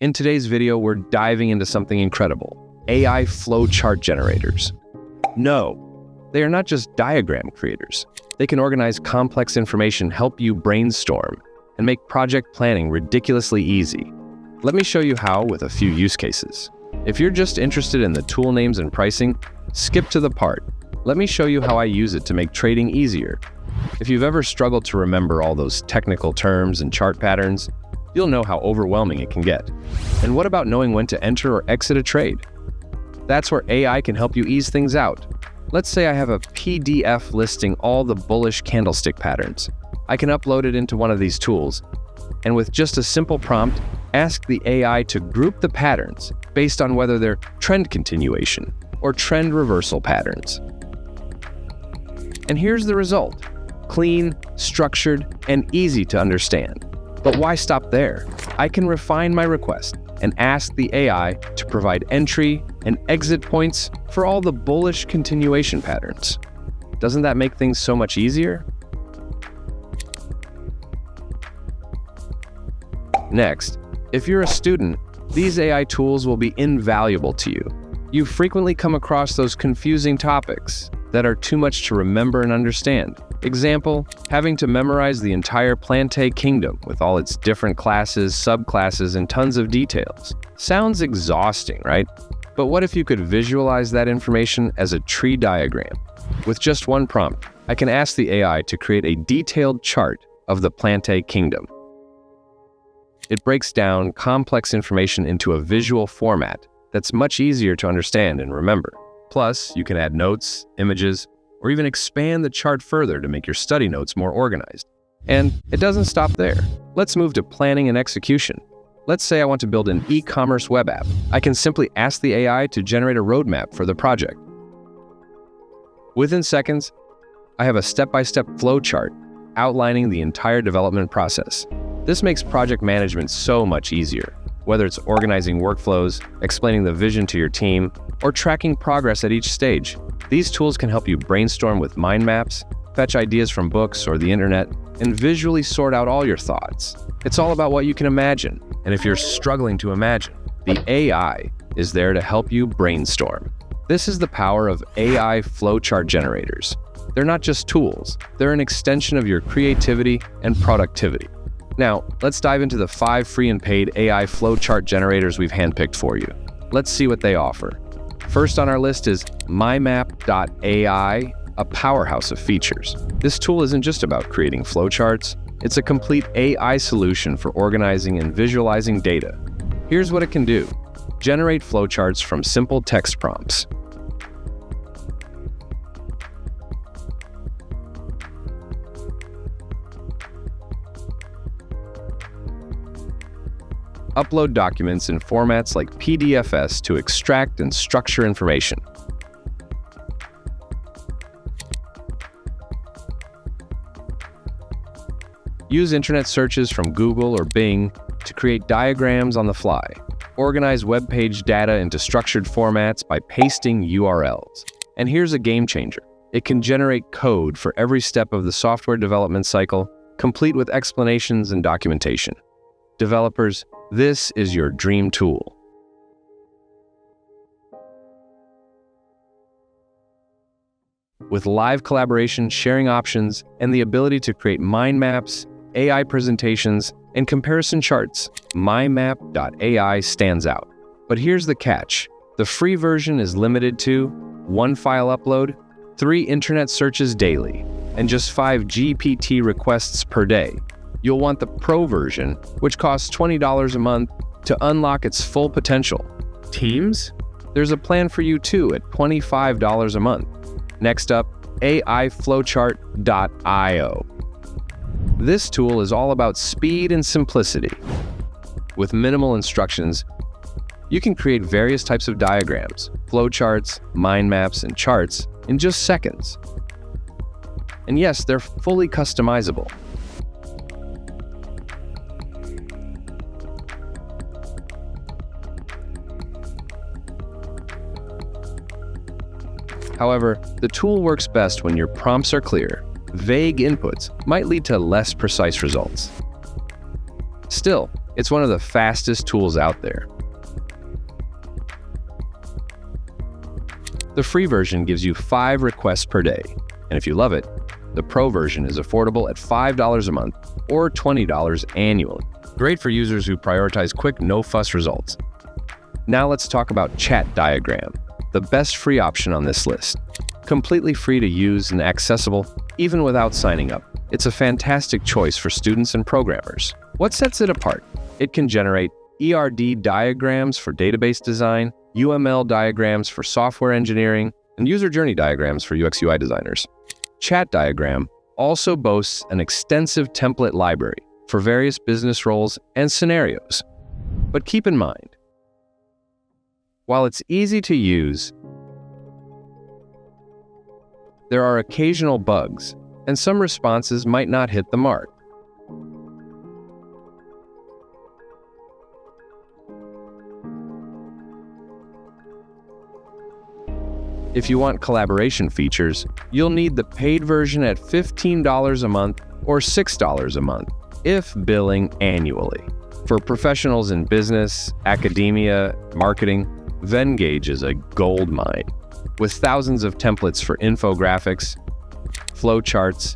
In today's video, we're diving into something incredible: AI Flowchart Generators. No, they are not just diagram creators. They can organize complex information, help you brainstorm, and make project planning ridiculously easy. Let me show you how with a few use cases. If you're just interested in the tool names and pricing, skip to the part. Let me show you how I use it to make trading easier. If you've ever struggled to remember all those technical terms and chart patterns, you'll know how overwhelming it can get. And what about knowing when to enter or exit a trade? That's where AI can help you ease things out. Let's say I have a PDF listing all the bullish candlestick patterns. I can upload it into one of these tools, and with just a simple prompt, ask the AI to group the patterns based on whether they're trend continuation or trend reversal patterns. And here's the result: clean, structured, and easy to understand. But why stop there? I can refine my request and ask the AI to provide entry and exit points for all the bullish continuation patterns. Doesn't that make things so much easier? Next, if you're a student, these AI tools will be invaluable to you. You frequently come across those confusing topics that are too much to remember and understand. Example, having to memorize the entire Plantae kingdom with all its different classes, subclasses, and tons of details. Sounds exhausting, right? But what if you could visualize that information as a tree diagram? With just one prompt, I can ask the AI to create a detailed chart of the Plantae kingdom. It breaks down complex information into a visual format that's much easier to understand and remember. Plus, you can add notes, images, or even expand the chart further to make your study notes more organized. And it doesn't stop there. Let's move to planning and execution. Let's say I want to build an e-commerce web app. I can simply ask the AI to generate a roadmap for the project. Within seconds, I have a step-by-step flowchart outlining the entire development process. This makes project management so much easier, whether it's organizing workflows, explaining the vision to your team, or tracking progress at each stage. These tools can help you brainstorm with mind maps, fetch ideas from books or the internet, and visually sort out all your thoughts. It's all about what you can imagine, and if you're struggling to imagine, the AI is there to help you brainstorm. This is the power of AI Flowchart Generators. They're not just tools, they're an extension of your creativity and productivity. Now, let's dive into the 5 free and paid AI Flowchart Generators we've handpicked for you. Let's see what they offer. First on our list is MyMap.ai, a powerhouse of features. This tool isn't just about creating flowcharts, it's a complete AI solution for organizing and visualizing data. Here's what it can do: generate flowcharts from simple text prompts. Upload documents in formats like PDFs to extract and structure information. Use internet searches from Google or Bing to create diagrams on the fly. Organize web page data into structured formats by pasting URLs. And here's a game changer: it can generate code for every step of the software development cycle, complete with explanations and documentation. Developers, this is your dream tool. With live collaboration, sharing options, and the ability to create mind maps, AI presentations, and comparison charts, MyMap.ai stands out. But here's the catch: the free version is limited to 1 file upload, 3 internet searches daily, and just 5 GPT requests per day. You'll want the Pro version, which costs $20 a month, to unlock its full potential. Teams? There's a plan for you too at $25 a month. Next up, AI Flowchart.To. This tool is all about speed and simplicity. With minimal instructions, you can create various types of diagrams, flowcharts, mind maps, and charts in just seconds. And yes, they're fully customizable. However, the tool works best when your prompts are clear. Vague inputs might lead to less precise results. Still, It's one of the fastest tools out there. The free version gives you 5 requests per day, and if you love it, the Pro version is affordable at $5 a month or $20 annually. Great for users who prioritize quick, no-fuss results. Now let's talk about ChatDiagram, the best free option on this list. Completely free to use and accessible even without signing up. It's a fantastic choice for students and programmers. What sets it apart? It can generate ERD diagrams for database design, UML diagrams for software engineering, and user journey diagrams for UX/UI designers. ChatDiagram also boasts an extensive template library for various business roles and scenarios. But keep in mind, while it's easy to use, there are occasional bugs, and some responses might not hit the mark. If you want collaboration features, you'll need the paid version at $15 a month or $6 a month, if billing annually. For professionals in business, academia, marketing, Venngage is a gold mine. With thousands of templates for infographics, flowcharts,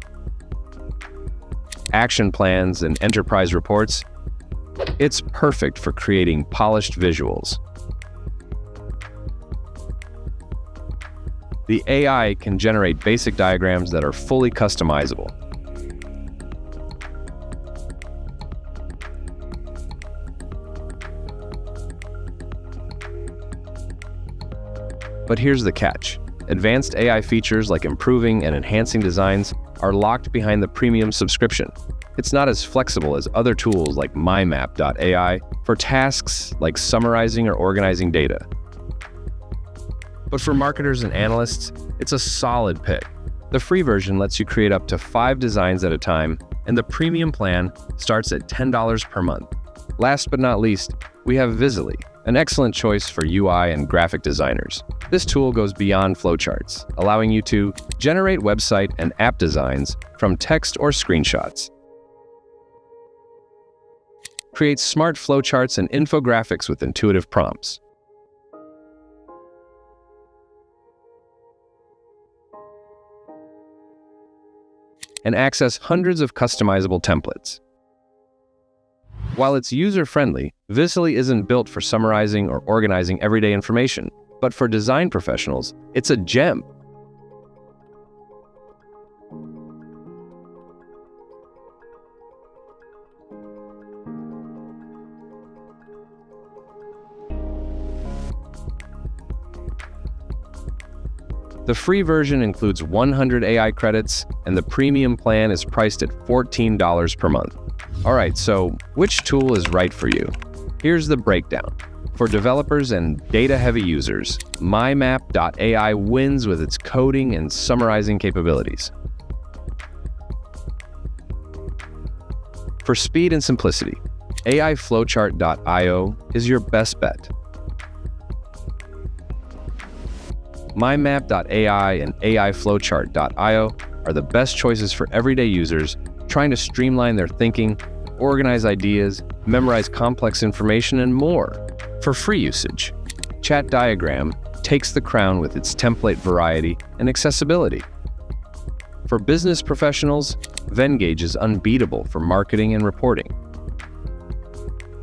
action plans, and enterprise reports, it's perfect for creating polished visuals. The AI can generate basic diagrams that are fully customizable. But here's the catch. Advanced AI features like improving and enhancing designs are locked behind the premium subscription. It's not as flexible as other tools like MyMap.ai for tasks like summarizing or organizing data. But for marketers and analysts, it's a solid pick. The free version lets you create up to 5 designs at a time, and the premium plan starts at $10 per month. Last but not least, we have Visily, an excellent choice for UI and graphic designers. This tool goes beyond flowcharts, allowing you to generate website and app designs from text or screenshots, create smart flowcharts and infographics with intuitive prompts, and access hundreds of customizable templates. While it's user-friendly, Visily isn't built for summarizing or organizing everyday information, but for design professionals, it's a gem. The free version includes 100 AI credits, and the premium plan is priced at $14 per month. Alright, so which tool is right for you? Here's the breakdown. For developers and data-heavy users, MyMap.ai wins with its coding and summarizing capabilities. For speed and simplicity, AI Flowchart.io is your best bet. MyMap.ai and AI Flowchart.io are the best choices for everyday users trying to streamline their thinking, organize ideas, memorize complex information, and more. For free usage, ChatDiagram takes the crown with its template variety and accessibility. For business professionals, Venngage is unbeatable for marketing and reporting.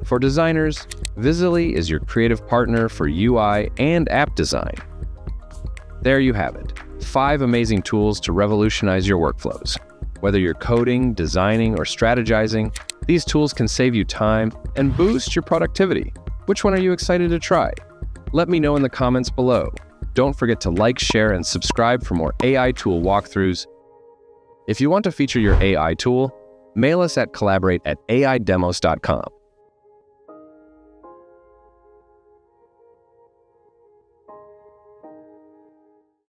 For designers, Visily is your creative partner for UI and app design. There you have it, 5 amazing tools to revolutionize your workflows. Whether you're coding, designing, or strategizing, these tools can save you time and boost your productivity. Which one are you excited to try? Let me know in the comments below. Don't forget to like, share, and subscribe for more AI tool walkthroughs. If you want to feature your AI tool, mail us at collaborate@aidemos.com.